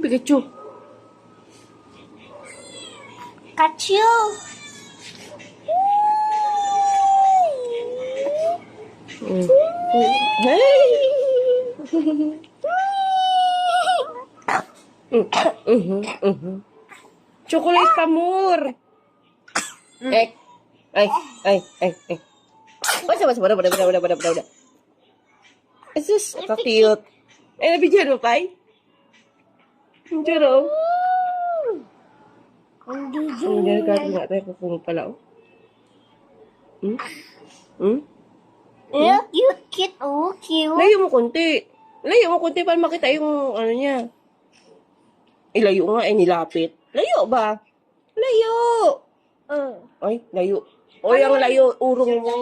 Pikachu. Kachu. Hey! Chocolate Pamor. Ay, ay, ay, ay, ay. Bada. Asus, ka-cute. Ay, nabidyan mo, Pai? Ang churo. Hindi, kahit nga tayo kung pala, oh. Look, you cute. Oh, cute. Layo mo konti. Layo mo konti para makita yung ano niya. Layo nga, nilapit. Layo ba? Layo! Ay, layo. O, yung layo, urong mo.